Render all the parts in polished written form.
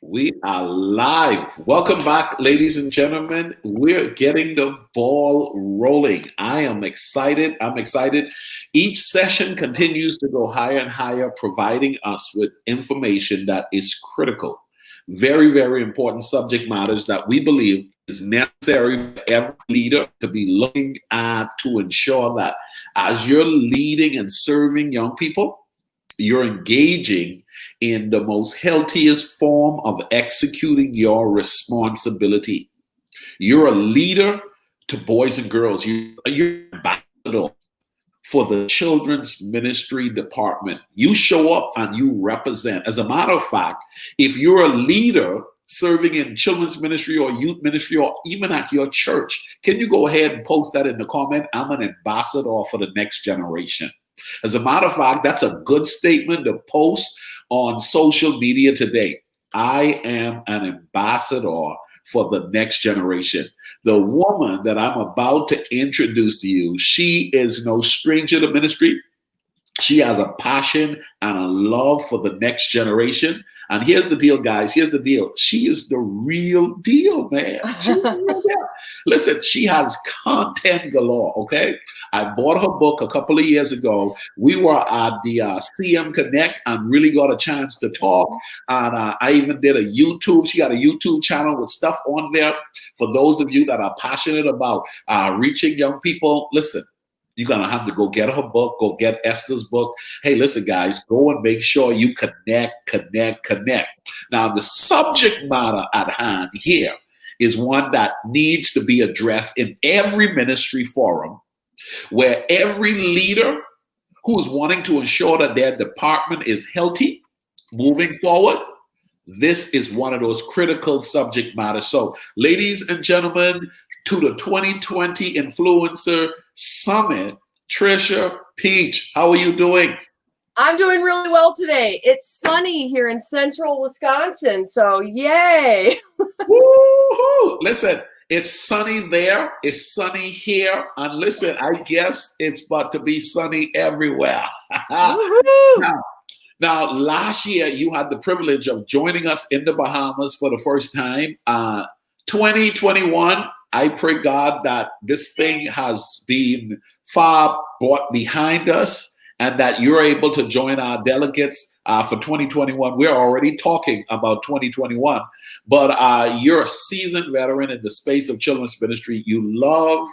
We are live. Welcome back, ladies and gentlemen. We're getting the ball rolling. I am excited. I'm excited. Each session continues to go higher and higher, providing us with information that is critical. Very, very important subject matters that we believe is necessary for every leader to be looking at to ensure that as you're leading and serving young people, you're engaging in the most healthiest form of executing your responsibility. You're a leader to boys and girls. You're an ambassador for the children's ministry department. You show up and you represent. As a matter of fact, if you're a leader serving in children's ministry or youth ministry or even at your church, can you go ahead and post that in the comment? I'm an ambassador for the next generation. As a matter of fact, that's a good statement to post on social media today. I am an ambassador for the next generation. The woman that I'm about to introduce to you, she is no stranger to ministry. She has a passion and a love for the next generation. And here's the deal, guys. Here's the deal. She is the real deal, man. She's the real deal. Listen, she has content galore, okay? I bought her book a couple of years ago. We were at the CM Connect and really got a chance to talk. And I even did a YouTube. She got a YouTube channel with stuff on there. For those of you that are passionate about reaching young people, listen. You're going to have to go get her book, go get Esther's book. Hey, listen, guys, go and make sure you connect. Now, the subject matter at hand here is one that needs to be addressed in every ministry forum where every leader who is wanting to ensure that their department is healthy moving forward, this is one of those critical subject matters. So, ladies and gentlemen, to the 2020 Influencer Summit, Trisha Peach, how are you doing? I'm doing really well today. It's sunny here in central Wisconsin, so yay. Woo-hoo. Listen, it's sunny there, it's sunny here, and listen, I guess it's about to be sunny everywhere. Now, last year, you had the privilege of joining us in the Bahamas for the first time. 2021, I pray God that this thing has been far brought behind us and that you're able to join our delegates for 2021. We're already talking about 2021, but you're a seasoned veteran in the space of children's ministry. You love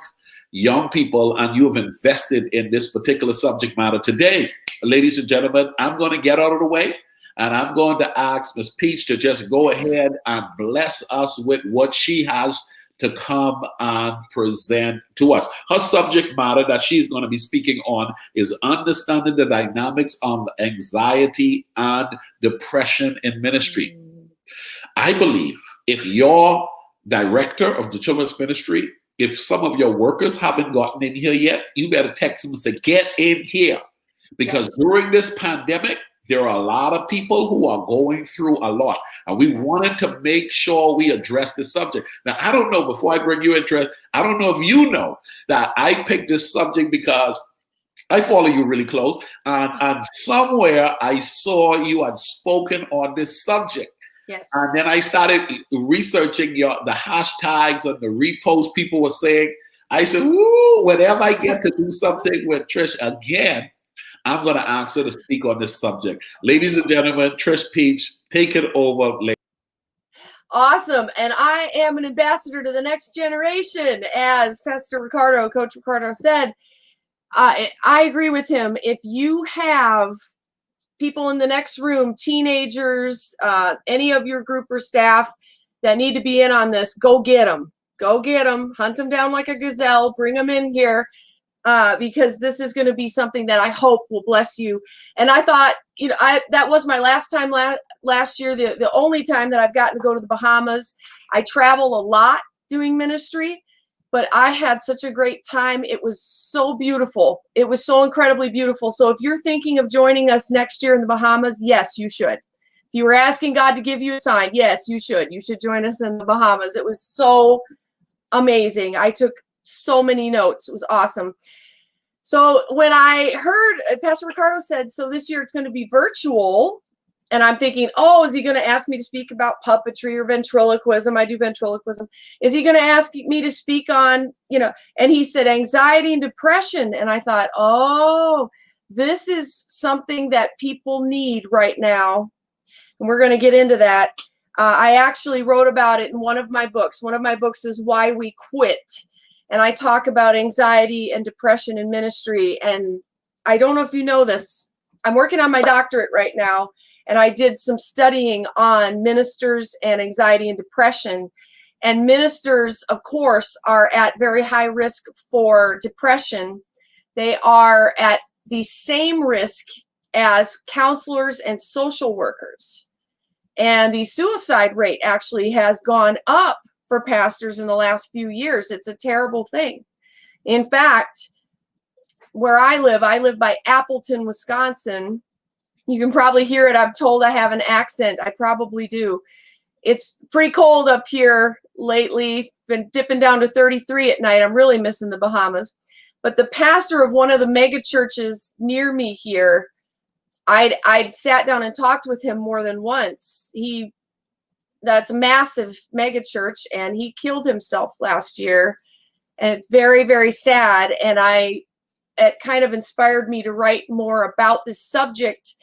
young people and you have invested in this particular subject matter. Today, ladies and gentlemen, I'm going to get out of the way and I'm going to ask Ms. Peach to just go ahead and bless us with what she has to come and present to us. Her subject matter that she's going to be speaking on is understanding the dynamics of anxiety and depression in ministry. I believe if your director of the children's ministry, if some of your workers haven't gotten in here yet, you better text them and say, get in here. Because during this pandemic, there are a lot of people who are going through a lot. And we wanted to make sure we address this subject. Now, I don't know, before I bring you into, I don't know if you know that I picked this subject because I follow you really close. And somewhere I saw you had spoken on this subject. Yes. And then I started researching the hashtags and the reposts people were saying. I said, ooh, whenever I get to do something with Trish again, I'm going to ask her to speak on this subject. Ladies and gentlemen, Trish Peach, take it over. Awesome. And I am an ambassador to the next generation, as Pastor Ricardo, Coach Ricardo said. I agree with him. If you have people in the next room, teenagers, any of your group or staff that need to be in on this, go get them. Go get them. Hunt them down like a gazelle. Bring them in here. Because this is going to be something that I hope will bless you. And I thought, that was my last time last year, the only time that I've gotten to go to the Bahamas. I travel a lot doing ministry, but I had such a great time. It was so beautiful. It was so incredibly beautiful. So if you're thinking of joining us next year in the Bahamas, yes, you should. If you were asking God to give you a sign, yes, you should. You should join us in the Bahamas. It was so amazing. I took so many notes. It was awesome. So when I heard Pastor Ricardo said, so this year it's going to be virtual, And I'm thinking, oh, is he going to ask me to speak about puppetry or ventriloquism? I do ventriloquism. Is he going to ask me to speak on, and he said anxiety and depression. And I thought, oh, this is something that people need right now. And we're going to get into that. I actually wrote about it in one of my books. One of my books is Why We Quit. And I talk about anxiety and depression in ministry. And I don't know if you know this. I'm working on my doctorate right now. And I did some studying on ministers and anxiety and depression. And ministers, of course, are at very high risk for depression. They are at the same risk as counselors and social workers. And the suicide rate actually has gone up for pastors in the last few years. It's a terrible thing. In fact, where I live by Appleton, Wisconsin. You can probably hear it. I'm told I have an accent. I probably do. It's pretty cold up here lately. Been dipping down to 33 at night. I'm really missing the Bahamas. But the pastor of one of the mega churches near me here, I'd sat down and talked with him more than once. That's a massive mega church, and he killed himself last year. And it's very, very sad. And it kind of inspired me to write more about this subject,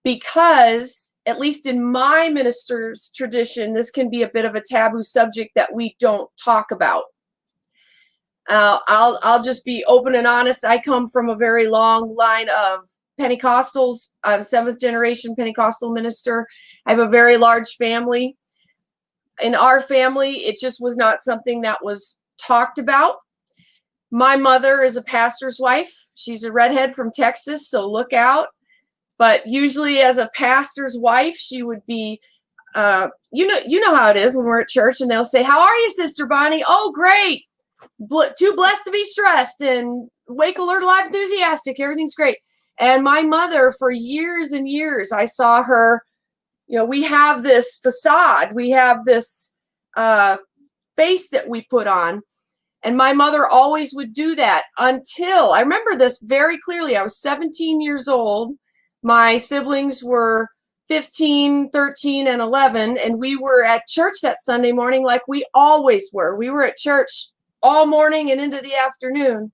because at least in my minister's tradition, this can be a bit of a taboo subject that we don't talk about. I'll just be open and honest. I come from a very long line of Pentecostals. I'm a 7th generation Pentecostal minister. I have a very large family. In our family, it just was not something that was talked about. My mother is a pastor's wife. She's a redhead from Texas, so look out. But usually as a pastor's wife, she would be, you know how it is when we're at church and they'll say, "How are you, Sister Bonnie?" "Oh, great. Too blessed to be stressed, and wake alert, alive, enthusiastic. Everything's great." And my mother, for years and years, I saw her, we have this facade. We have this face that we put on. And my mother always would do that until, I remember this very clearly. I was 17 years old. My siblings were 15, 13, and 11, and we were at church that Sunday morning like we always were. We were at church all morning and into the afternoon.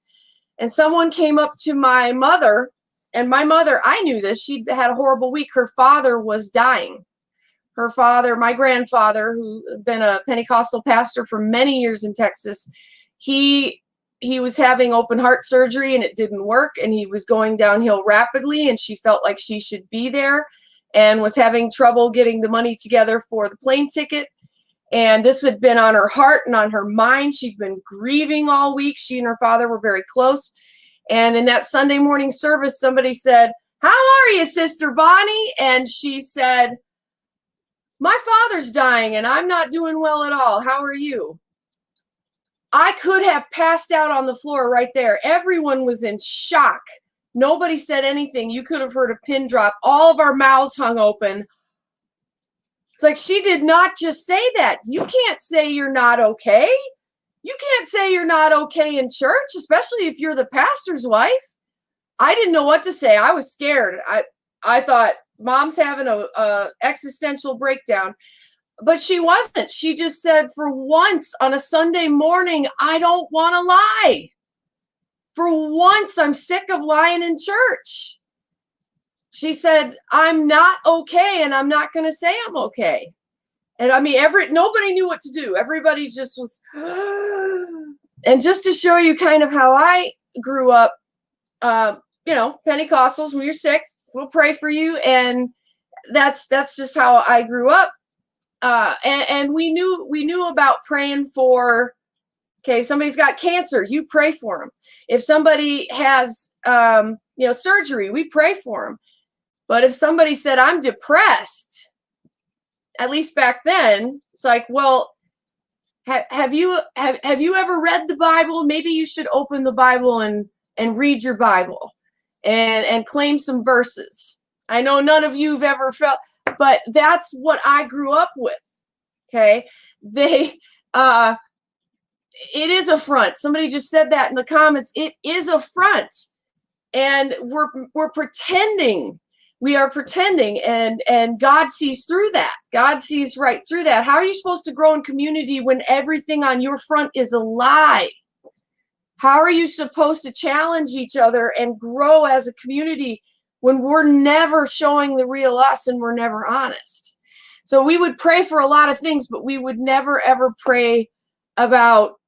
And someone came up to my mother, and my mother, I knew this, she'd had a horrible week. Her father was dying. Her father, my grandfather, who had been a Pentecostal pastor for many years in Texas, he was having open heart surgery and it didn't work, and he was going downhill rapidly, and she felt like she should be there and was having trouble getting the money together for the plane ticket. And this had been on her heart and on her mind. She'd been grieving all week. She and her father were very close. And in that Sunday morning service, somebody said, "How are you, Sister Bonnie?" And she said, "My father's dying and I'm not doing well at all. How are you?" I could have passed out on the floor right there. Everyone was in shock. Nobody said anything. You could have heard a pin drop. All of our mouths hung open. It's like, she did not just say that. You can't say you're not okay. You can't say you're not okay in church, especially if you're the pastor's wife. I didn't know what to say. I was scared. I thought, Mom's having a existential breakdown. But she wasn't. She just said, for once on a Sunday morning, I don't want to lie. For once, I'm sick of lying in church. She said, I'm not okay, and I'm not going to say I'm okay. And I mean, nobody knew what to do. Everybody just was. And just to show you kind of how I grew up, Pentecostals, when you're sick, we'll pray for you. And that's just how I grew up. And we knew about praying for, okay, if somebody's got cancer, you pray for them. If somebody has, surgery, we pray for them. But if somebody said, I'm depressed, at least back then, it's like, well, have you ever read the Bible? Maybe you should open the Bible and read your Bible and claim some verses. I know none of you have ever felt, but that's what I grew up with. Okay. It is a front. Somebody just said that in the comments. It is a front. And we're pretending. We are pretending, and God sees through that. God sees right through that. How are you supposed to grow in community when everything on your front is a lie? How are you supposed to challenge each other and grow as a community when we're never showing the real us and we're never honest? So we would pray for a lot of things, but we would never ever pray about,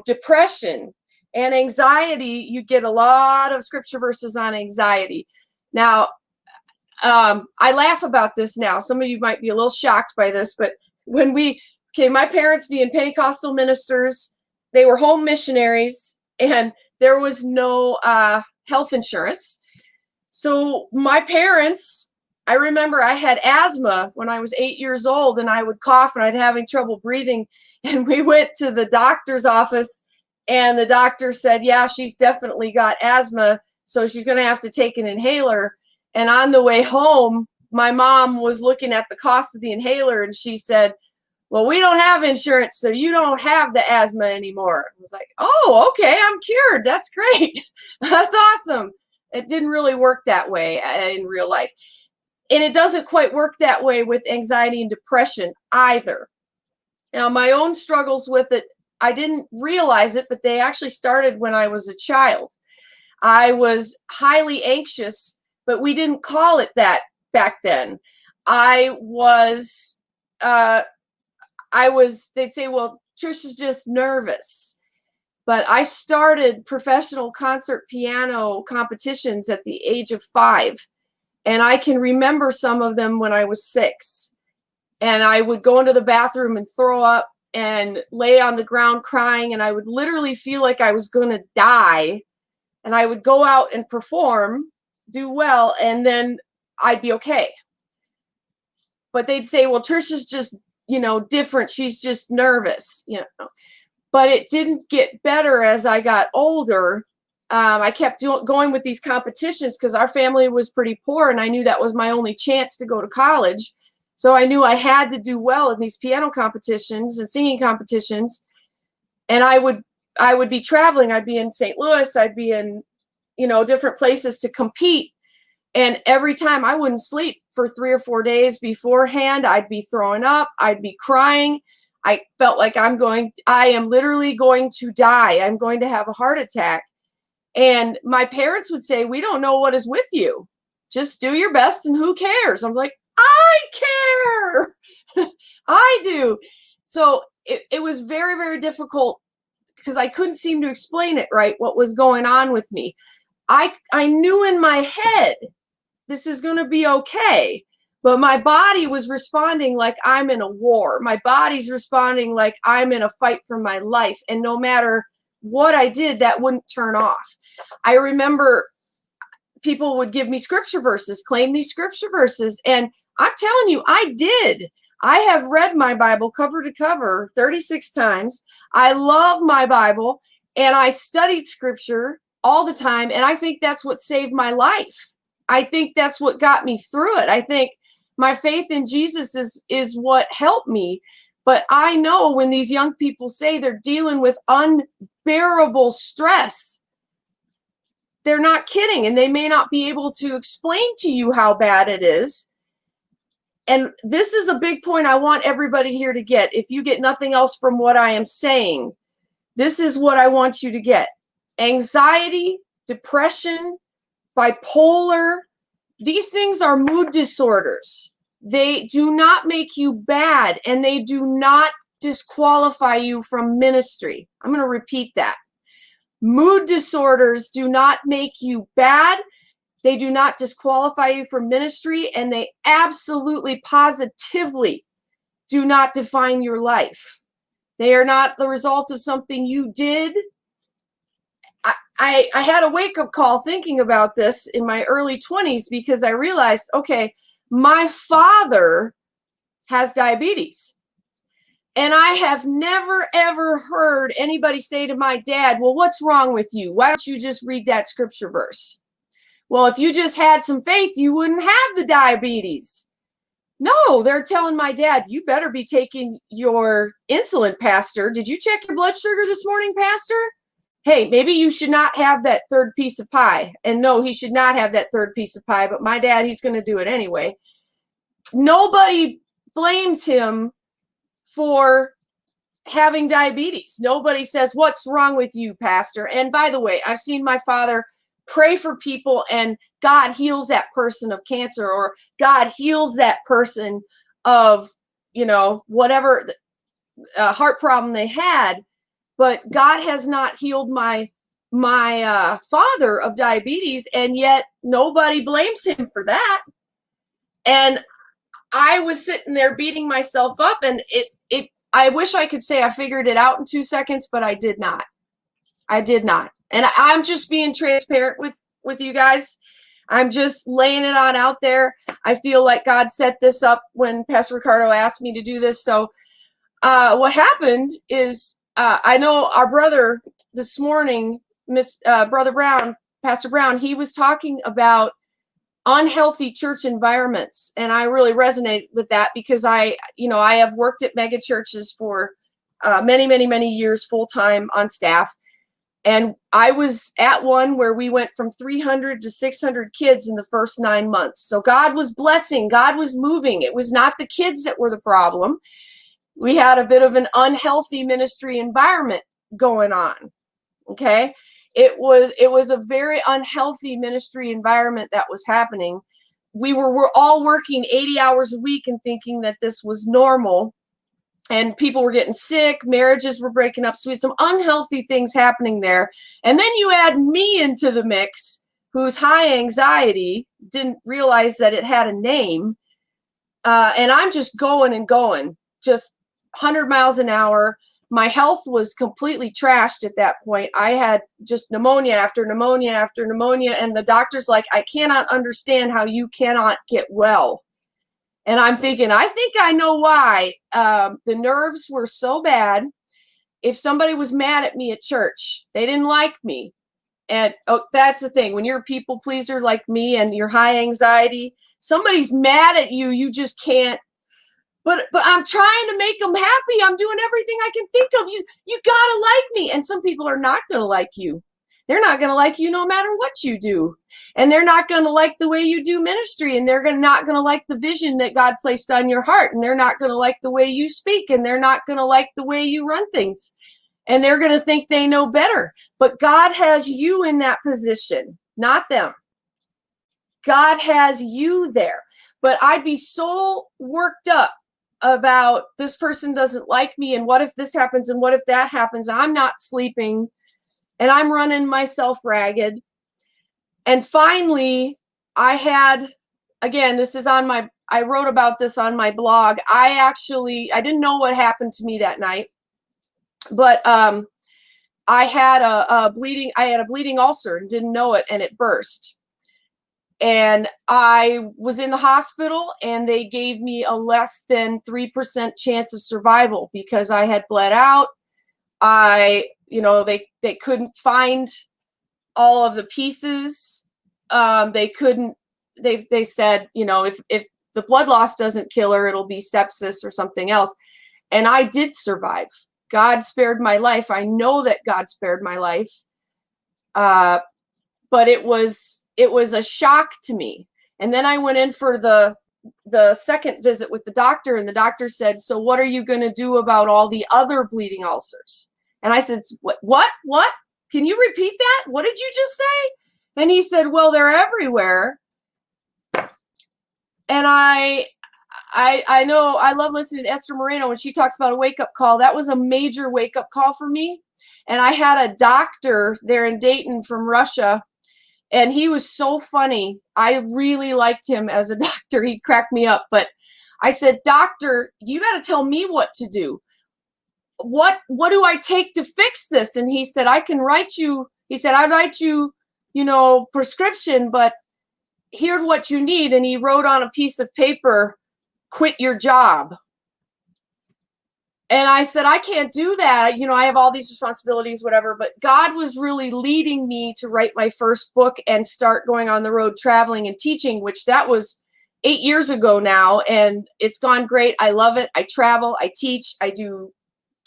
depression and anxiety. You get a lot of scripture verses on anxiety. Now, I laugh about this now. Some of you might be a little shocked by this, but my parents being Pentecostal ministers, they were home missionaries, and there was no health insurance. So my parents, I remember I had asthma when I was 8 years old, and I would cough and I'd having trouble breathing. And we went to the doctor's office, and the doctor said, yeah, she's definitely got asthma, so she's going to have to take an inhaler. And on the way home, my mom was looking at the cost of the inhaler, and she said, well, we don't have insurance, so you don't have the asthma anymore. I was like, oh, okay, I'm cured. That's great. That's awesome. It didn't really work that way in real life. And it doesn't quite work that way with anxiety and depression either. Now, my own struggles with it, I didn't realize it, but they actually started when I was a child. I was highly anxious, but we didn't call it that back then. They'd say, well, Trish is just nervous. But I started professional concert piano competitions at the age of 5. And I can remember some of them when I was 6. And I would go into the bathroom and throw up and lay on the ground crying. And I would literally feel like I was going to die. And I would go out and perform, do well, and then I'd be okay. But they'd say, well, Trish is just, different. She's just nervous, But it didn't get better as I got older. I kept going with these competitions because our family was pretty poor, and I knew that was my only chance to go to college. So I knew I had to do well in these piano competitions and singing competitions. And I would be traveling. I'd be in St. Louis. I'd be in, different places to compete. And every time I wouldn't sleep for 3 or 4 days beforehand. I'd be throwing up. I'd be crying. I felt like I am literally going to die. I'm going to have a heart attack. And my parents would say, we don't know what is with you. Just do your best and who cares? I'm like, I care. I do. So it was very, very difficult because I couldn't seem to explain it right, what was going on with me. I knew in my head, this is going to be okay. But my body was responding like I'm in a war. My body's responding like I'm in a fight for my life. And no matter what I did, that wouldn't turn off. I remember people would give me scripture verses, claim these scripture verses. And I'm telling you, I did. I have read my Bible cover to cover 36 times. I love my Bible, and I studied scripture all the time. And I think that's what saved my life. I think that's what got me through it. I think my faith in Jesus is what helped me. But I know when these young people say they're dealing with unbearable stress, they're not kidding. And they may not be able to explain to you how bad it is. And this is a big point I want everybody here to get. If you get nothing else from what I am saying, this is what I want you to get. Anxiety, depression, bipolar, these things are mood disorders. They do not make you bad, and they do not disqualify you from ministry. I'm going to repeat that. Mood disorders do not make you bad. They do not disqualify you from ministry, and they absolutely, positively do not define your life. They are not the result of something you did. I had a wake-up call thinking about this in my early 20s because I realized, okay, my father has diabetes. And I have never, ever heard anybody say to my dad, well, what's wrong with you? Why don't you just read that scripture verse? Well, if you just had some faith, you wouldn't have the diabetes. No, they're telling my dad, you better be taking your insulin, Pastor. Did you check your blood sugar this morning, Pastor? hey, maybe you should not have that third piece of pie. And no, he should not have that third piece of pie, but my dad, he's going to do it anyway. Nobody blames him for having diabetes. Nobody says, what's wrong with you, Pastor? And by the way, I've seen my father pray for people and God heals that person of cancer, or God heals that person of, whatever heart problem they had. But God has not healed my father of diabetes, and yet nobody blames him for that. And I was sitting there beating myself up, and I wish I could say I figured it out in 2 seconds, but I did not. I did not. And I'm just being transparent with you guys. I'm just laying it on out there. I feel like God set this up when Pastor Ricardo asked me to do this. So what happened is, I know our brother this morning, Brother Brown, Pastor Brown, he was talking about unhealthy church environments. And I really resonate with that because I have worked at mega churches for many, many, many years, full time on staff. And I was at one where we went from 300 to 600 kids in the first 9 months. So God was blessing, God was moving. It was not the kids that were the problem. We had a bit of an unhealthy ministry environment going on. Okay. It was a very unhealthy ministry environment that was happening. We're all working 80 hours a week and thinking that this was normal, and people were getting sick, marriages were breaking up. So we had some unhealthy things happening there. And then you add me into the mix, whose high anxiety, didn't realize that it had a name. And I'm just going and going, just 100 miles an hour. My health was completely trashed at that point. I had just pneumonia after pneumonia after pneumonia. And the doctor's like, I cannot understand how you cannot get well. And I'm thinking, I think I know why. The nerves were so bad. If somebody was mad at me at church, they didn't like me. And that's the thing. When you're a people pleaser like me and you're high anxiety, somebody's mad at you, you just can't. But I'm trying to make them happy. I'm doing everything I can think of. You gotta like me. And some people are not gonna like you. They're not gonna like you no matter what you do. And they're not gonna like the way you do ministry. And they're not gonna like the vision that God placed on your heart. And they're not gonna like the way you speak. And they're not gonna like the way you run things. And they're gonna think they know better. But God has you in that position, not them. God has you there. But I'd be so worked up about this person doesn't like me, and what if this happens, and what if that happens, and I'm not sleeping, and I'm running myself ragged. And finally, I had, again, this is on I wrote about this on my blog. I didn't know what happened to me that night, but I had a bleeding ulcer and didn't know it, and it burst. And I was in the hospital, and they gave me a less than 3% chance of survival because I had bled out. They couldn't find all of the pieces. They said, if the blood loss doesn't kill her, it'll be sepsis or something else. And I did survive. God spared my life. I know that God spared my life. But it was a shock to me. And then I went in for the second visit with the doctor, and the doctor said, so what are you going to do about all the other bleeding ulcers? And I said, what? Can you repeat that? What did you just say? And he said, well, they're everywhere. And I know I love listening to Esther Moreno when she talks about a wake-up call. That was a major wake-up call for me. And I had a doctor there in Dayton from Russia, and he was so funny. I really liked him as a doctor. He cracked me up. But I said, doctor, you got to tell me what to do. What do I take to fix this? And he said, I'd write you, prescription, but here's what you need. And he wrote on a piece of paper, quit your job. And I said, I can't do that. I have all these responsibilities, whatever. But God was really leading me to write my first book and start going on the road traveling and teaching, which that was 8 years ago now. And it's gone great. I love it. I travel, I teach, I do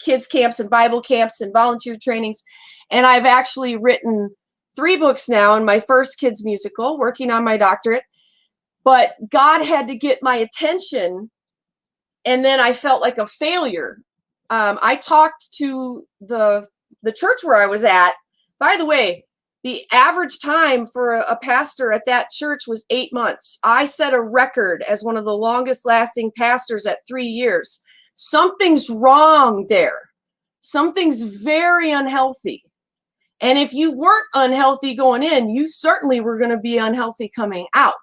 kids camps and Bible camps and volunteer trainings. And I've actually written 3 books now in my first kids musical, working on my doctorate. But God had to get my attention, and then I felt like a failure. I talked to the church where I was at. By the way, the average time for a pastor at that church was 8 months. I set a record as one of the longest lasting pastors at 3 years. Something's wrong there. Something's very unhealthy. And if you weren't unhealthy going in, you certainly were going to be unhealthy coming out.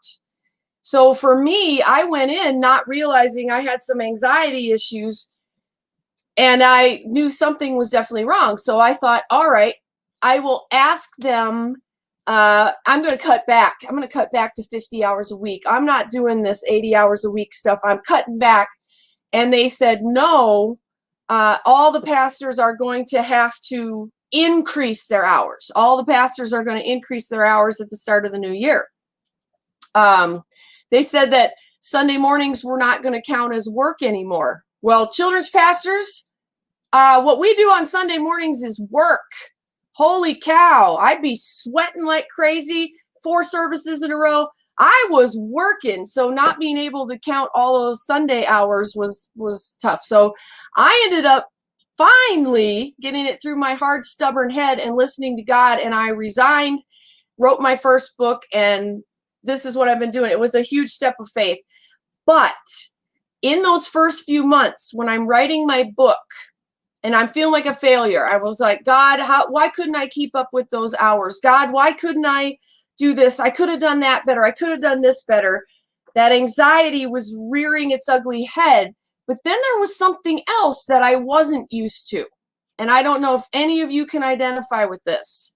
So for me, I went in not realizing I had some anxiety issues, and I knew something was definitely wrong. So I thought, all right, I will ask them. I'm going to cut back. I'm going to cut back to 50 hours a week. I'm not doing this 80 hours a week stuff. I'm cutting back. And they said, no, all the pastors are going to have to increase their hours. All the pastors are going to increase their hours at the start of the new year. They said that Sunday mornings were not going to count as work anymore. Well, children's pastors, what we do on Sunday mornings is work. Holy cow. I'd be sweating like crazy, 4 services in a row. I was working, so not being able to count all those Sunday hours was tough. So I ended up finally getting it through my hard, stubborn head and listening to God, and I resigned, wrote my first book, and this is what I've been doing. It was a huge step of faith. But in those first few months, when I'm writing my book and I'm feeling like a failure, I was like, God, why couldn't I keep up with those hours? God, why couldn't I do this? I could have done that better. I could have done this better. That anxiety was rearing its ugly head. But then there was something else that I wasn't used to. And I don't know if any of you can identify with this.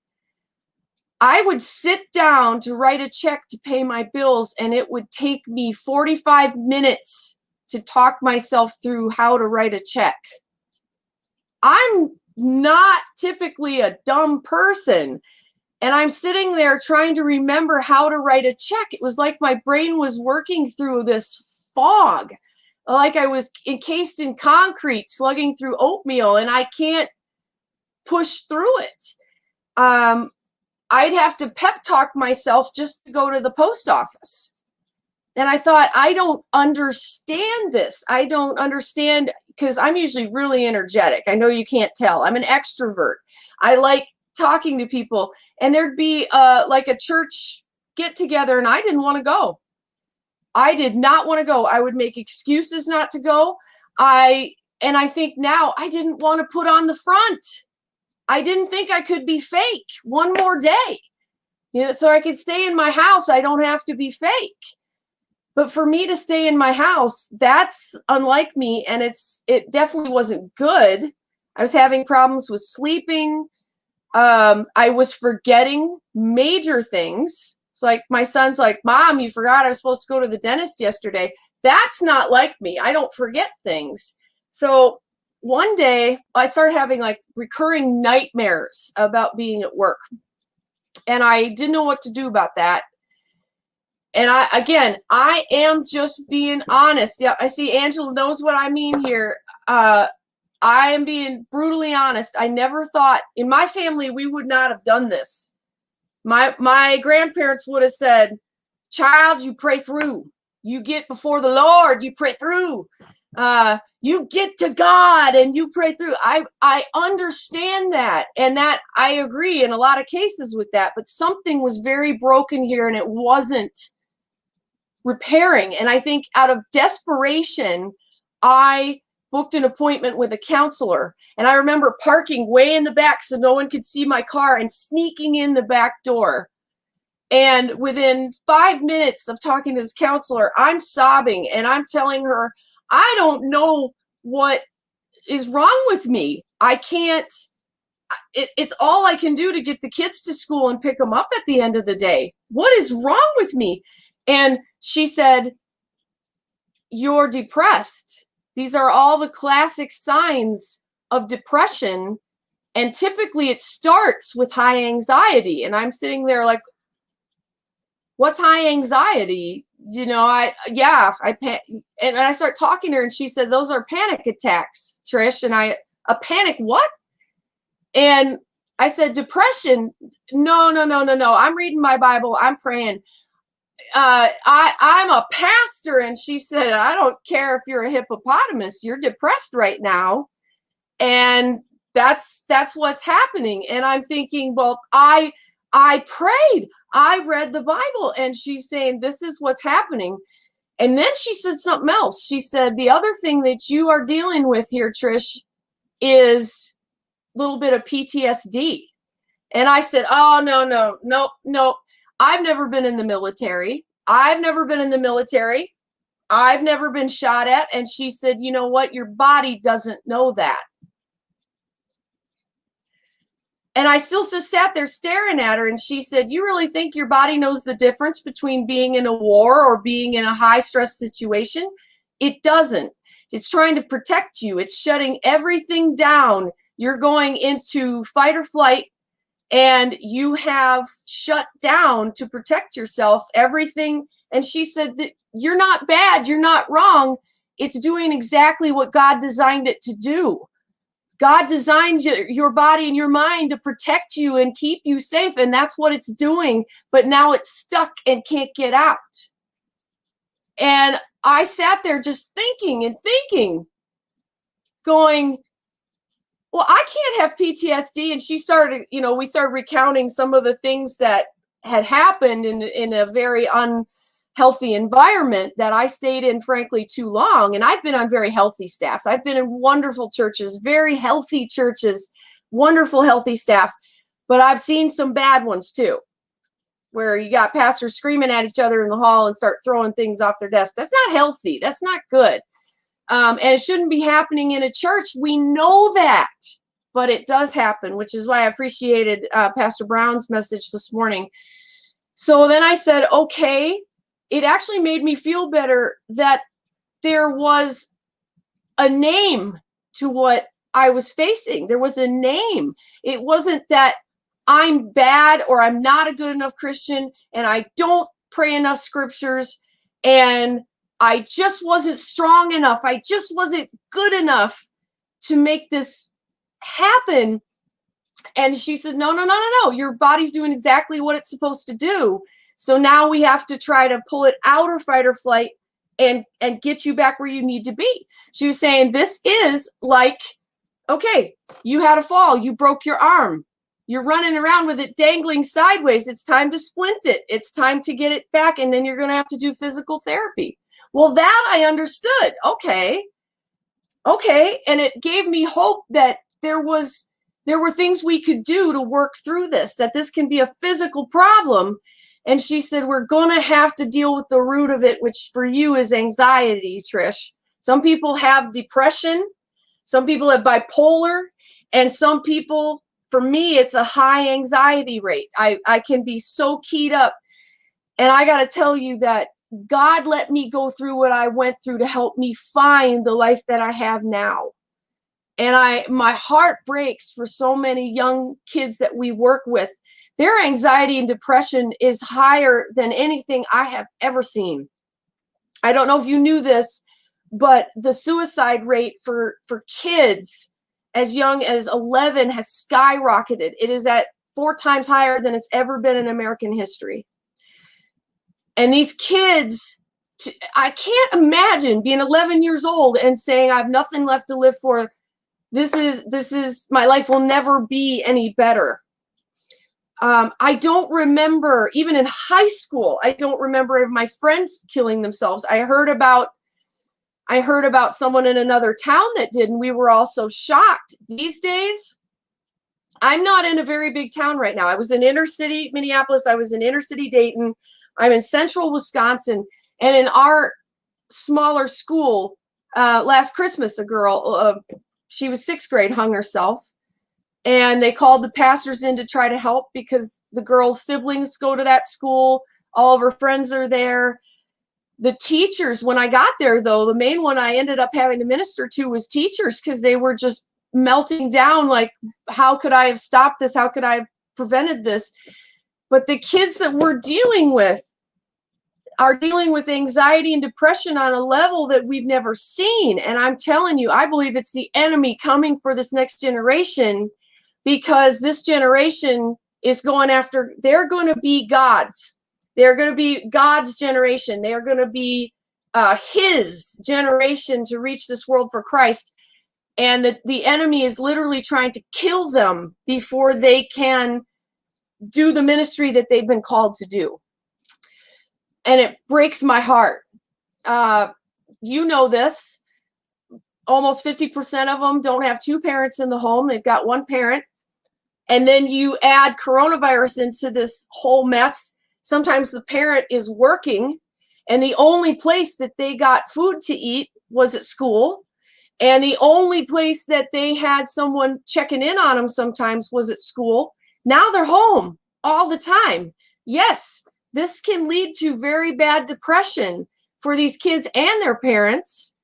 I would sit down to write a check to pay my bills, and it would take me 45 minutes to talk myself through how to write a check. I'm not typically a dumb person, and I'm sitting there trying to remember how to write a check. It was like my brain was working through this fog, like I was encased in concrete, slugging through oatmeal, and I can't push through it. I'd have to pep talk myself just to go to the post office. And I thought, I don't understand this. I don't understand, because I'm usually really energetic. I know you can't tell. I'm an extrovert. I like talking to people. And there'd be like a church get together, and I didn't want to go. I did not want to go. I would make excuses not to go. I think now I didn't want to put on the front. I didn't think I could be fake one more day, so I could stay in my house. I don't have to be fake. But for me to stay in my house, that's unlike me. And it definitely wasn't good. I was having problems with sleeping. I was forgetting major things. It's like my son's like, Mom, you forgot I was supposed to go to the dentist yesterday. That's not like me. I don't forget things. So one day I started having like recurring nightmares about being at work, and I didn't know what to do about that. And I am just being honest. Yeah, I see Angela knows what I mean here. I am being brutally honest. I never thought in my family we would not have done this. My grandparents would have said, child, you pray through. You get before the Lord, you pray through. You get to God and you pray through. I understand that, and that I agree in a lot of cases with that, but something was very broken here, and it wasn't repairing. And I think out of desperation, I booked an appointment with a counselor, and I remember parking way in the back so no one could see my car and sneaking in the back door. And within 5 minutes of talking to this counselor, I'm sobbing and I'm telling her, I don't know what is wrong with me. I can't, it's all I can do to get the kids to school and pick them up at the end of the day. What is wrong with me? And she said, you're depressed. These are all the classic signs of depression. And typically it starts with high anxiety. And I'm sitting there like, what's high anxiety? And I start talking to her, and she said, those are panic attacks, Trish. And A panic what? And I said, depression? No, no, no, no, no. I'm reading my Bible. I'm praying. I'm a pastor. And she said, I don't care if you're a hippopotamus. You're depressed right now. And that's what's happening. And I'm thinking, well, I prayed. I read the Bible. And she's saying, this is what's happening. And then she said something else. She said, the other thing that you are dealing with here, Trish, is a little bit of PTSD. And I said, oh, no, no, no, no. I've never been in the military. I've never been in the military. I've never been shot at. And she said, you know what? Your body doesn't know that. And I still just sat there staring at her. And she said, you really think your body knows the difference between being in a war or being in a high stress situation? It doesn't. It's trying to protect you. It's shutting everything down. You're going into fight or flight, and you have shut down to protect yourself, everything. And she said that you're not bad. You're not wrong. It's doing exactly what God designed it to do. God designed your body and your mind to protect you and keep you safe, and that's what it's doing. But now it's stuck and can't get out. And I sat there just thinking and thinking, going, well, I can't have PTSD. And she started, we started recounting some of the things that had happened in a very unhealthy environment that I stayed in, frankly, too long. And I've been on very healthy staffs. I've been in wonderful churches, very healthy churches, wonderful, healthy staffs. But I've seen some bad ones too, where you got pastors screaming at each other in the hall and start throwing things off their desk. That's not healthy. That's not good. And it shouldn't be happening in a church. We know that, but it does happen, which is why I appreciated Pastor Brown's message this morning. So then I said, okay, it actually made me feel better that there was a name to what I was facing. There was a name. It wasn't that I'm bad or I'm not a good enough Christian and I don't pray enough scriptures and I just wasn't strong enough. I just wasn't good enough to make this happen. And she said, no, no, no, no, no. Your body's doing exactly what it's supposed to do. So now we have to try to pull it out or fight or flight and get you back where you need to be. She was saying, this is like, okay, you had a fall. You broke your arm. You're running around with it dangling sideways. It's time to splint it. It's time to get it back. And then you're going to have to do physical therapy. Well, that I understood. Okay. And it gave me hope that there were things we could do to work through this, that this can be a physical problem. And she said, we're going to have to deal with the root of it, which for you is anxiety, Trish. Some people have depression. Some people have bipolar. And some people, for me, it's a high anxiety rate. I can be so keyed up. And I got to tell you that God let me go through what I went through to help me find the life that I have now. And my heart breaks for so many young kids that we work with. Their anxiety and depression is higher than anything I have ever seen. I don't know if you knew this, but the suicide rate for kids as young as 11 has skyrocketed. It is at 4 times higher than it's ever been in American history. And these kids, I can't imagine being 11 years old and saying, I have nothing left to live for. This is my life will never be any better. I don't remember, even in high school, I don't remember my friends killing themselves. I heard about someone in another town that did, and we were all so shocked. These days, I'm not in a very big town right now. I was in inner city Minneapolis. I was in inner city Dayton. I'm in central Wisconsin. And in our smaller school, last Christmas, a girl, she was 6th grade, hung herself. And they called the pastors in to try to help because the girl's siblings go to that school. All of her friends are there. The teachers, when I got there, though, the main one I ended up having to minister to was teachers because they were just melting down like, how could I have stopped this? How could I have prevented this? But the kids that we're dealing with, are dealing with anxiety and depression on a level that we've never seen. And I'm telling you, I believe it's the enemy coming for this next generation, because this generation is going after, they're going to be gods. They're going to be God's generation. They're going to be his generation to reach this world for Christ. And the enemy is literally trying to kill them before they can do the ministry that they've been called to do. And it breaks my heart. You know this. Almost 50% of them don't have two parents in the home. They've got one parent. And then you add coronavirus into this whole mess. Sometimes the parent is working, and the only place that they got food to eat was at school. And the only place that they had someone checking in on them sometimes was at school. Now they're home all the time. Yes, this can lead to very bad depression for these kids and their parents.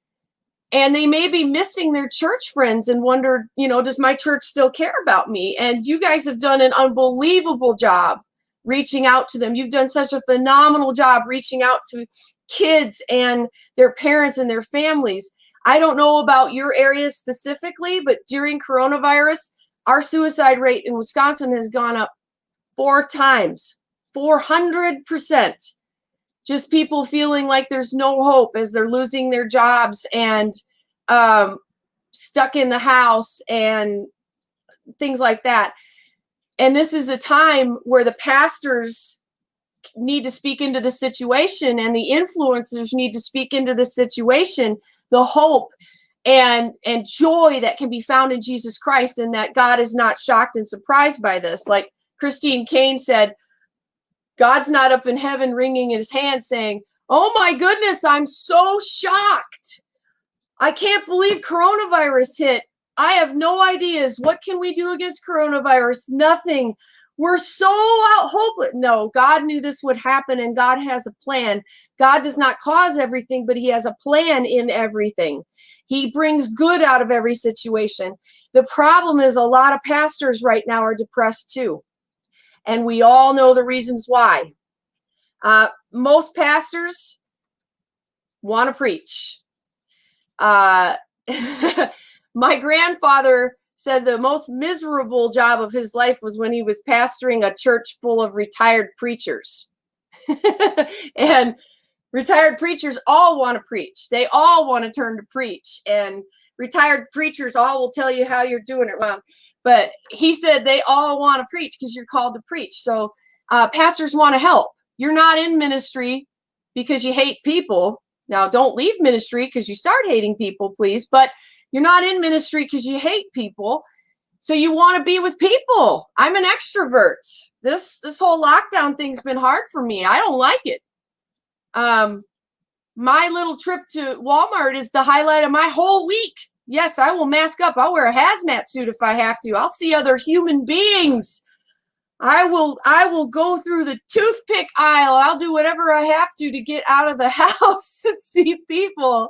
And they may be missing their church friends and wonder, does my church still care about me? And you guys have done an unbelievable job reaching out to them. You've done such a phenomenal job reaching out to kids and their parents and their families. I don't know about your area specifically, but during coronavirus, our suicide rate in Wisconsin has gone up 4 times, 400%. Just people feeling like there's no hope as they're losing their jobs and stuck in the house and things like that. And this is a time where the pastors need to speak into the situation, and the influencers need to speak into the situation, the hope and joy that can be found in Jesus Christ, and that God is not shocked and surprised by this. Like Christine Kane said, God's not up in heaven wringing his hands saying, oh my goodness, I'm so shocked. I can't believe coronavirus hit. I have no ideas. What can we do against coronavirus? Nothing. We're so hopeless. No, God knew this would happen, and God has a plan. God does not cause everything, but he has a plan in everything. He brings good out of every situation. The problem is a lot of pastors right now are depressed too. And we all know the reasons why. Most pastors want to preach. My grandfather said the most miserable job of his life was when he was pastoring a church full of retired preachers. And retired preachers all want to preach. They all want to turn to preach. And retired preachers all will tell you how you're doing it wrong. But he said they all want to preach because you're called to preach. So pastors want to help. You're not in ministry because you hate people. Now, don't leave ministry because you start hating people, please. But you're not in ministry because you hate people. So you want to be with people. I'm an extrovert. This whole lockdown thing's been hard for me. I don't like it. My little trip to Walmart is the highlight of my whole week. Yes, I will mask up. I'll wear a hazmat suit if I have to. I'll see other human beings. I will go through the toothpick aisle. I'll do whatever I have to get out of the house and see people.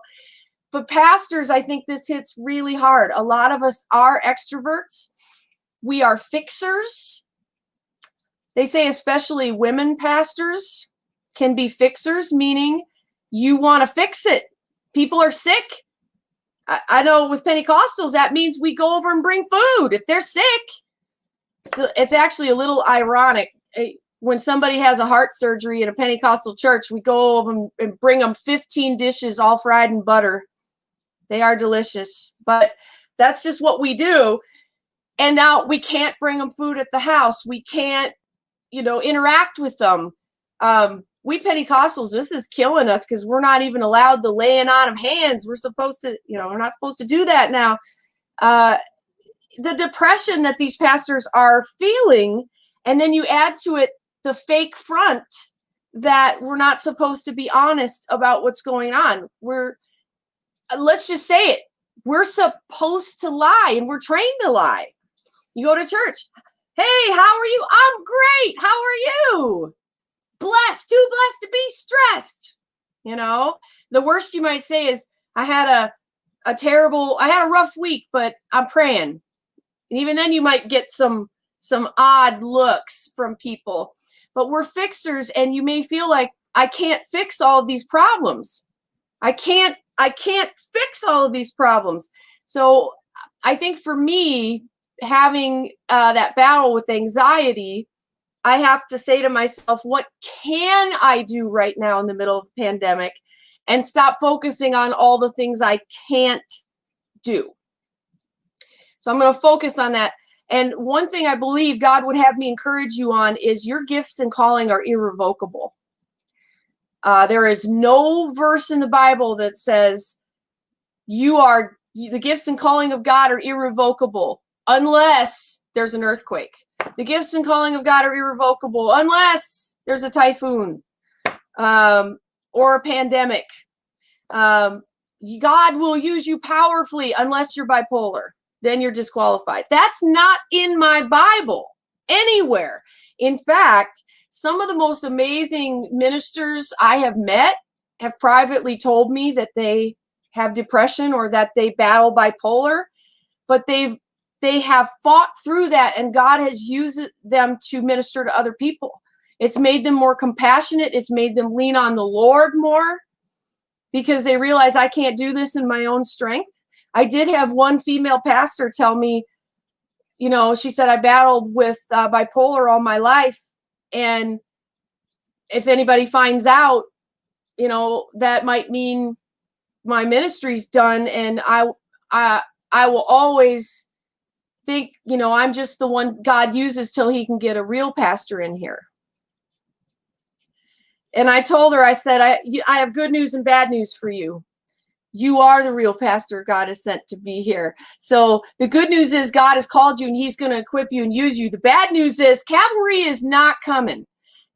But pastors, I think this hits really hard. A lot of us are extroverts. We are fixers. They say especially women pastors can be fixers, meaning you want to fix it. People are sick. I know with Pentecostals, that means we go over and bring food if they're sick. So it's actually a little ironic. When somebody has a heart surgery in a Pentecostal church, we go over and bring them 15 dishes all fried in butter. They are delicious, but that's just what we do. And now we can't bring them food at the house. We can't, interact with them. We Pentecostals, this is killing us because we're not even allowed the laying on of hands. We're supposed to, we're not supposed to do that now. The depression that these pastors are feeling, and then you add to it the fake front that we're not supposed to be honest about what's going on. Let's just say it. We're supposed to lie, and we're trained to lie. You go to church. Hey, how are you? I'm great. How are you? Blessed, too blessed to be stressed. The worst you might say is, I had a rough week, but I'm praying. And even then you might get some odd looks from people. But we're fixers, and you may feel like I can't fix all of these problems. I can't fix all of these problems. So I think for me, having that battle with anxiety, I have to say to myself, what can I do right now in the middle of the pandemic, and stop focusing on all the things I can't do. So I'm going to focus on that. And one thing I believe God would have me encourage you on is your gifts and calling are irrevocable. There is no verse in the Bible that says the gifts and calling of God are irrevocable unless there's an earthquake. The gifts and calling of God are irrevocable unless there's a typhoon or a pandemic. God will use you powerfully unless you're bipolar. Then you're disqualified. That's not in my Bible anywhere. In fact, some of the most amazing ministers I have met have privately told me that they have depression or that they battle bipolar, but they have fought through that, and God has used them to minister to other people. It's made them more compassionate. It's made them lean on the Lord more because they realize I can't do this in my own strength. I did have one female pastor tell me, she said, I battled with bipolar all my life. And if anybody finds out, that might mean my ministry's done. And I will always think, I'm just the one God uses till he can get a real pastor in here. And I told her, I said, I have good news and bad news for you. You are the real pastor God has sent to be here. So the good news is God has called you and he's going to equip you and use you. The bad news is cavalry is not coming.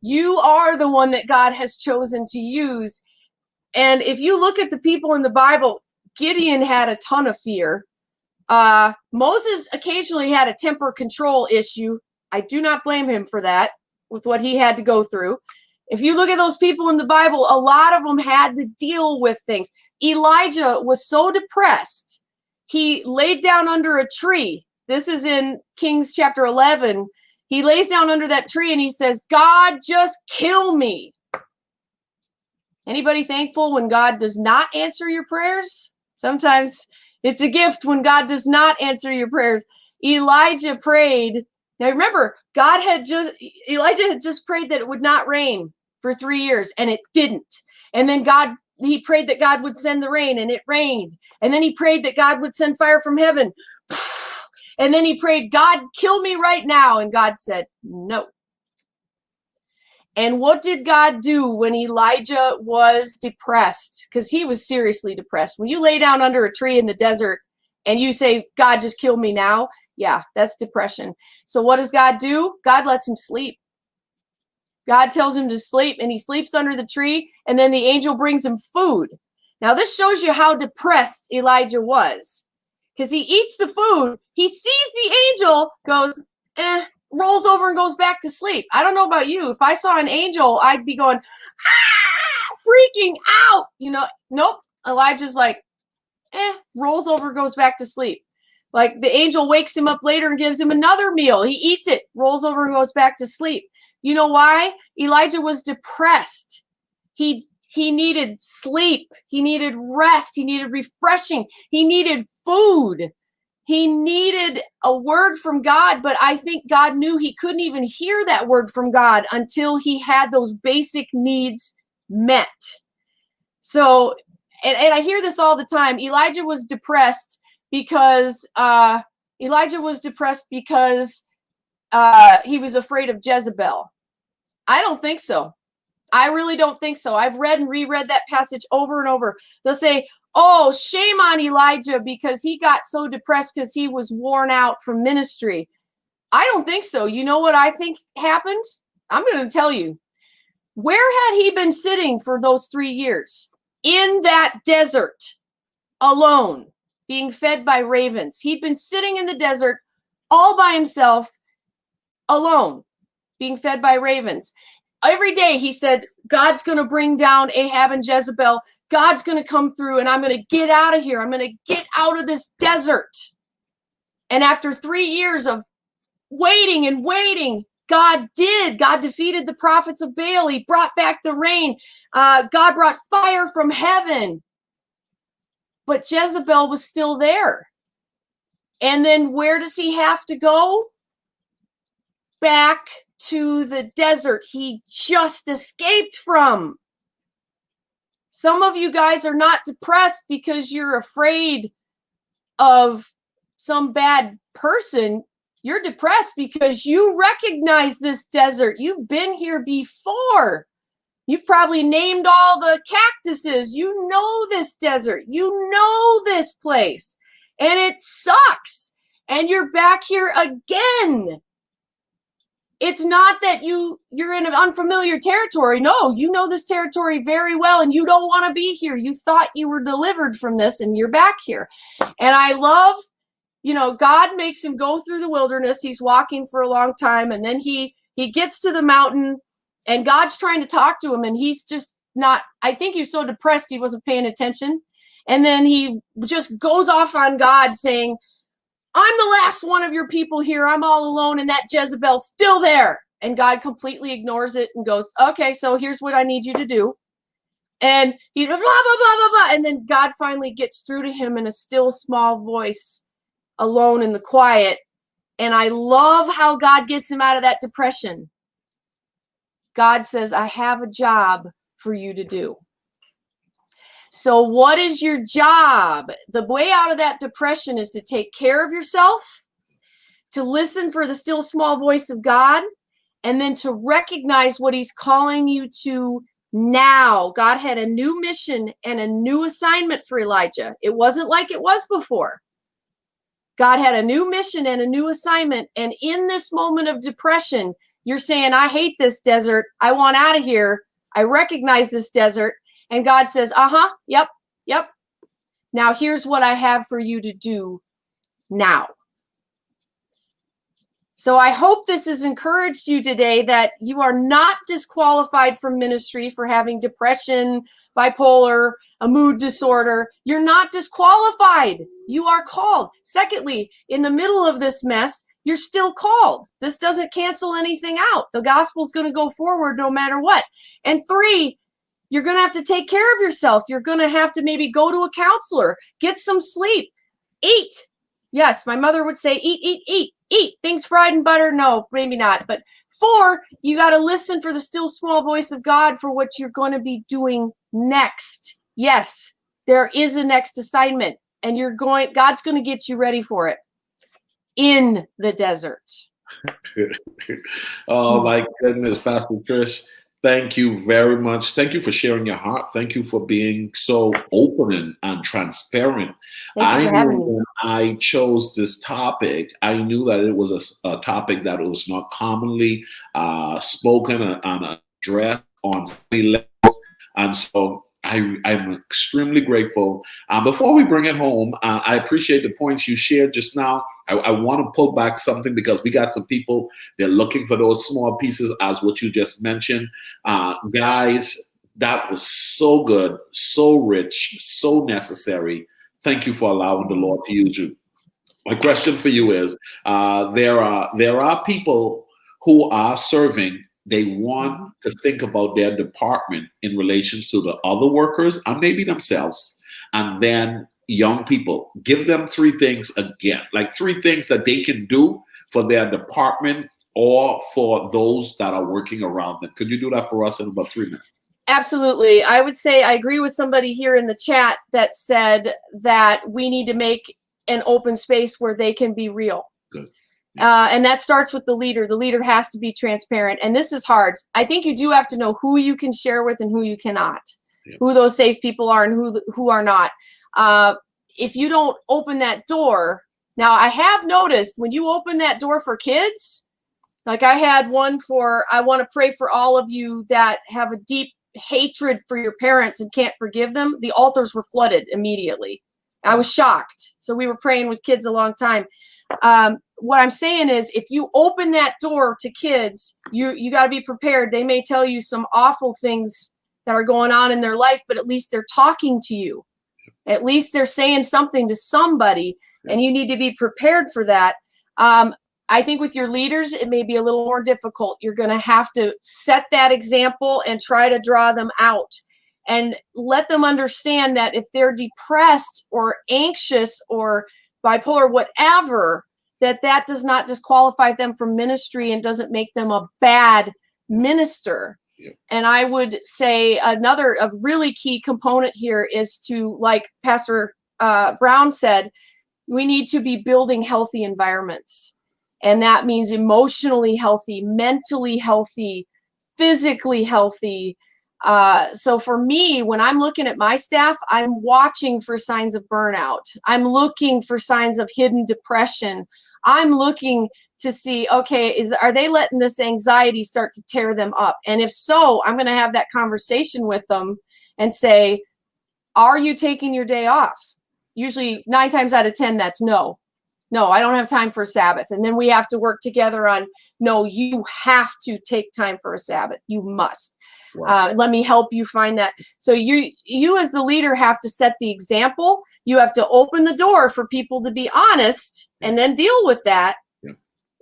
You are the one that God has chosen to use. And if you look at the people in the Bible, Gideon had a ton of fear. Moses occasionally had a temper control issue. I do not blame him for that with what he had to go through. If you look at those people in the Bible, a lot of them had to deal with things. Elijah was so depressed, he laid down under a tree. This is in Kings chapter 11. He lays down under that tree and he says, God, just kill me. Anybody thankful when God does not answer your prayers? Sometimes it's a gift when God does not answer your prayers. Elijah prayed. Now remember, Elijah had just prayed that it would not rain for 3 years, and it didn't. And then he prayed that God would send the rain, and it rained. And then he prayed that God would send fire from heaven. And then he prayed, God, kill me right now. And God said, no. And what did God do when Elijah was depressed? Because he was seriously depressed. When you lay down under a tree in the desert and you say, God, just kill me now. Yeah, that's depression. So what does God do? God lets him sleep. God tells him to sleep, and he sleeps under the tree, and then the angel brings him food. Now, this shows you how depressed Elijah was, because he eats the food, he sees the angel, goes, rolls over and goes back to sleep. I don't know about you. If I saw an angel, I'd be going, freaking out. Nope. Elijah's like, rolls over, goes back to sleep. Like the angel wakes him up later and gives him another meal. He eats it, rolls over and goes back to sleep. You know why? Elijah was depressed. He needed sleep. He needed rest. He needed refreshing. He needed food. He needed a word from God, but I think God knew he couldn't even hear that word from God until he had those basic needs met. So, and I hear this all the time. Elijah was depressed because he was afraid of Jezebel. I don't think so. I really don't think so. I've read and reread that passage over and over. They'll say, oh, shame on Elijah because he got so depressed because he was worn out from ministry. I don't think so. You know what I think happened? I'm going to tell you. Where had he been sitting for those 3 years? In that desert, alone, being fed by ravens. He'd been sitting in the desert all by himself, alone, being fed by ravens. Every day he said, God's going to bring down Ahab and Jezebel. God's going to come through and I'm going to get out of here. I'm going to get out of this desert. And after 3 years of waiting and waiting, God did. God defeated the prophets of Baal. He brought back the rain. God brought fire from heaven. But Jezebel was still there. And then where does he have to go? Back to the desert he just escaped from. Some of you guys are not depressed because you're afraid of some bad person. You're depressed because you recognize this desert. You've been here before. You've probably named all the cactuses. You know this desert. You know this place. And it sucks. And you're back here again. It's not that you're in an unfamiliar territory. No, you know this territory very well, and you don't want to be here. You thought you were delivered from this, and you're back here. And I love, God makes him go through the wilderness. He's walking for a long time, and then he gets to the mountain, and God's trying to talk to him, and he's just not, I think he's so depressed he wasn't paying attention. And then he just goes off on God saying, I'm the last one of your people here. I'm all alone, and that Jezebel's still there. And God completely ignores it and goes, okay, so here's what I need you to do. And he blah, blah, blah, blah, blah. And then God finally gets through to him in a still small voice, alone in the quiet. And I love how God gets him out of that depression. God says, I have a job for you to do. So what is your job? The way out of that depression is to take care of yourself, to listen for the still small voice of God, and then to recognize what he's calling you to now. God had a new mission and a new assignment for Elijah. It wasn't like it was before. God had a new mission and a new assignment. And in this moment of depression, you're saying, I hate this desert. I want out of here. I recognize this desert. And God says, yep. Now here's what I have for you to do now. So I hope this has encouraged you today that you are not disqualified from ministry for having depression, bipolar, a mood disorder. You're not disqualified. You are called. Secondly, in the middle of this mess, you're still called. This doesn't cancel anything out. The gospel's going to go forward no matter what. And 3, you're going to have to take care of yourself. You're going to have to maybe go to a counselor, get some sleep, eat. Yes, my mother would say, eat. Things fried and buttered. No, maybe not. But 4, you got to listen for the still small voice of God for what you're going to be doing next. Yes, there is a next assignment, and God's going to get you ready for it in the desert. Oh my goodness, Pastor Trish. Thank you very much. Thank you for sharing your heart. Thank you for being so open and transparent. Thank you for having me. When I chose this topic, I knew that it was a topic that was not commonly spoken and addressed on many levels. And so I'm extremely grateful. Before we bring it home, I appreciate the points you shared just now. I want to pull back something because we got some people, they're looking for those small pieces as what you just mentioned. Guys, that was so good, so rich, so necessary. Thank you for allowing the Lord to use you. My question for you is, there are people who are serving. They want to think about their department in relation to the other workers and maybe themselves. And then young people, give them 3 things again, like 3 things that they can do for their department or for those that are working around them. Could you do that for us in about 3 minutes? Absolutely. I would say I agree with somebody here in the chat that said that we need to make an open space where they can be real. Good. And that starts with the leader. The leader has to be transparent. And this is hard. I think you do have to know who you can share with and who you cannot, who those safe people are and who are not. If you don't open that door, now I have noticed when you open that door for kids, like I had one for, I want to pray for all of you that have a deep hatred for your parents and can't forgive them. The altars were flooded immediately. I was shocked. So we were praying with kids a long time. What I'm saying is if you open that door to kids, you got to be prepared. They may tell you some awful things that are going on in their life, but at least they're talking to you. At least they're saying something to somebody, and you need to be prepared for that. I think with your leaders, it may be a little more difficult. You're going to have to set that example and try to draw them out and let them understand that if they're depressed or anxious or bipolar, whatever, that does not disqualify them from ministry and doesn't make them a bad minister. Yeah. And I would say a really key component here is to, like Pastor Brown said, we need to be building healthy environments. And that means emotionally healthy, mentally healthy, physically healthy. So for me, when I'm looking at my staff, I'm watching for signs of burnout. I'm looking for signs of hidden depression. I'm looking to see, okay, are they letting this anxiety start to tear them up? And if so, I'm going to have that conversation with them and say, are you taking your day off? Usually 9 times out of 10, that's no. No, I don't have time for a Sabbath. And then we have to work together on, no, you have to take time for a Sabbath. You must. Wow. Let me help you find that. So you as the leader have to set the example. You have to open the door for people to be honest and then deal with that. Yeah.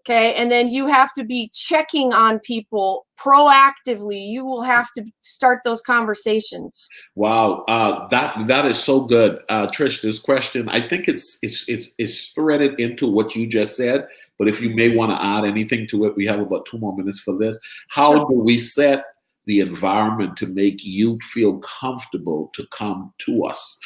Okay. And then you have to be checking on people proactively. You will have to start those conversations. Wow, that is so good, Trish. This question, I think it's threaded into what you just said. But if you may want to add anything to it, we have about 2 more minutes for this. How Sure. do we set the environment to make you feel comfortable to come to us?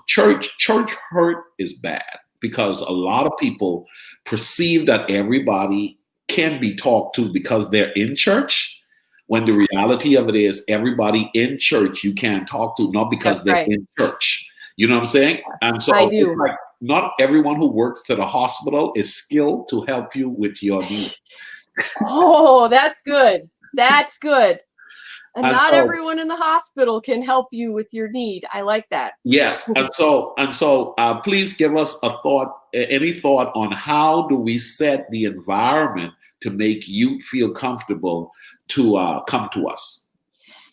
Church hurt is bad because a lot of people perceive that everybody can be talked to because they're in church. When the reality of it is everybody in church you can talk to, not because they're in church. You know what I'm saying? Yes, and so I do. It's like not everyone who works to the hospital is skilled to help you with your needs. Oh, that's good. That's good. And And not so, everyone in the hospital can help you with your need. I like that. yes. And so please give us any thought on how do we set the environment to make you feel comfortable to come to us?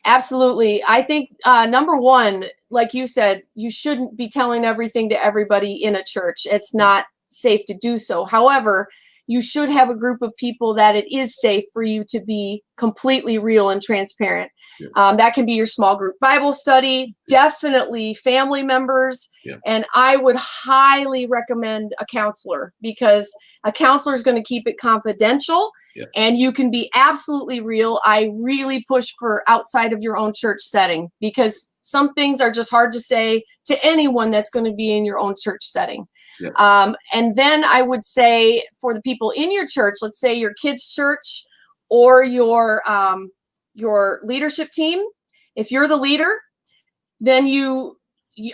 Absolutely. I think number one, like you said, you shouldn't be telling everything to everybody in a church. It's not safe to do so. However, you should have a group of people that it is safe for you to be completely real and transparent. Yeah. That can be your small group Bible study, definitely family members. Yeah. And I would highly recommend a counselor because a counselor is going to keep it confidential. Yeah. And you can be absolutely real. I really push for outside of your own church setting because some things are just hard to say to anyone that's going to be in your own church setting. Yeah. And then I would say for the people in your church, let's say your kids' church or your leadership team, if you're the leader, then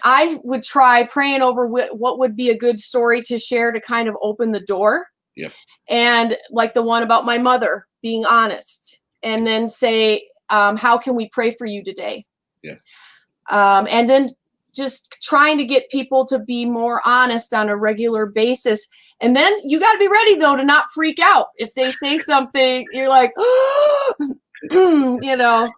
I would try praying over what would be a good story to share to kind of open the door. Yeah. And like the one about my mother being honest, and then say, how can we pray for you today? Yeah. And then just trying to get people to be more honest on a regular basis. And then you got to be ready, though, to not freak out. If they say something, you're like, you know.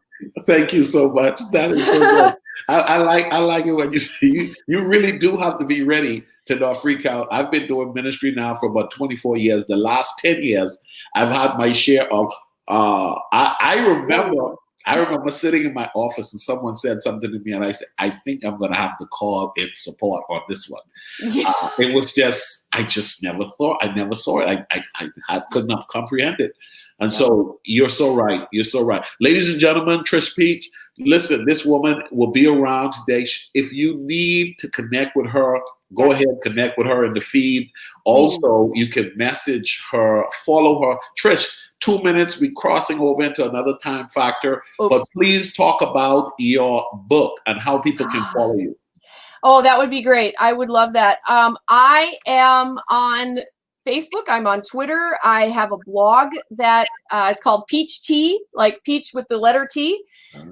Thank you so much. That is so good. I like it when you say you really do have to be ready to not freak out. I've been doing ministry now for about 24 years. The last 10 years, I've had my share of. I remember sitting in my office and someone said something to me, and I said, "I think I'm going to have to call in support on this one." It was just, I just never thought, I never saw it. I could not comprehend it. And so you're so right. You're so right. Ladies and gentlemen, Trish Peach, listen, this woman will be around today. If you need to connect with her, go ahead, connect with her in the feed. Also, you can message her, follow her. Trish, 2 minutes, we're crossing over into another time factor. Oops. But please talk about your book and how people can follow you. Oh, that would be great. I would love that. I am on Facebook. I'm on Twitter. I have a blog that is called Peach Tea, like peach with the letter T.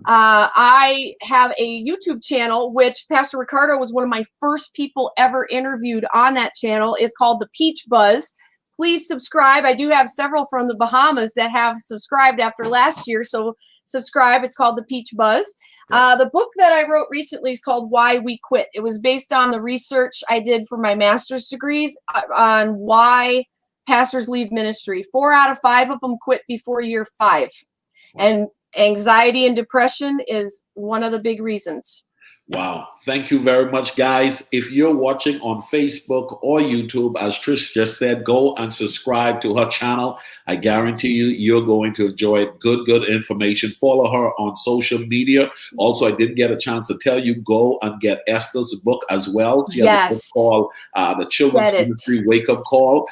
I have a YouTube channel, which Pastor Ricardo was one of my first people ever interviewed on that channel. It's called The Peach Buzz. Please subscribe. I do have several from the Bahamas that have subscribed after last year, so subscribe. It's called The Peach Buzz. The book that I wrote recently is called Why We Quit. It was based on the research I did for my master's degrees on why pastors leave ministry. 4 out of 5 of them quit before year 5. And anxiety and depression is one of the big reasons. Wow. Thank you very much, guys. If you're watching on Facebook or YouTube, as Trish just said, go and subscribe to her channel. I guarantee you, you're going to enjoy it. Good information. Follow her on social media. Also, I didn't get a chance to tell you, go and get Esther's book as well. She has a book called The Children's Ministry Wake Up Call.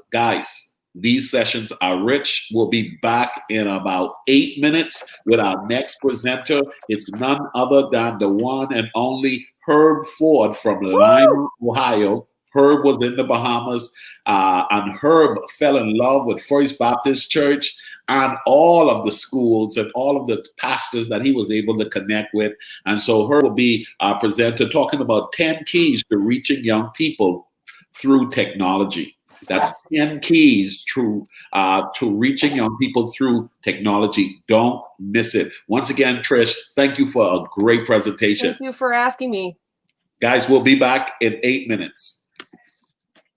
Guys, these sessions are rich. We'll be back in about 8 minutes with our next presenter. It's none other than the one and only Herb Ford from Lima, Ohio. Herb was in the Bahamas, and Herb fell in love with First Baptist Church and all of the schools and all of the pastors that he was able to connect with. And so Herb will be our presenter talking about 10 keys to reaching young people through technology. That's 10 keys to reaching young people through technology. Don't miss it. Once again, Trish, thank you for a great presentation. Thank you for asking me. Guys, we'll be back in 8 minutes.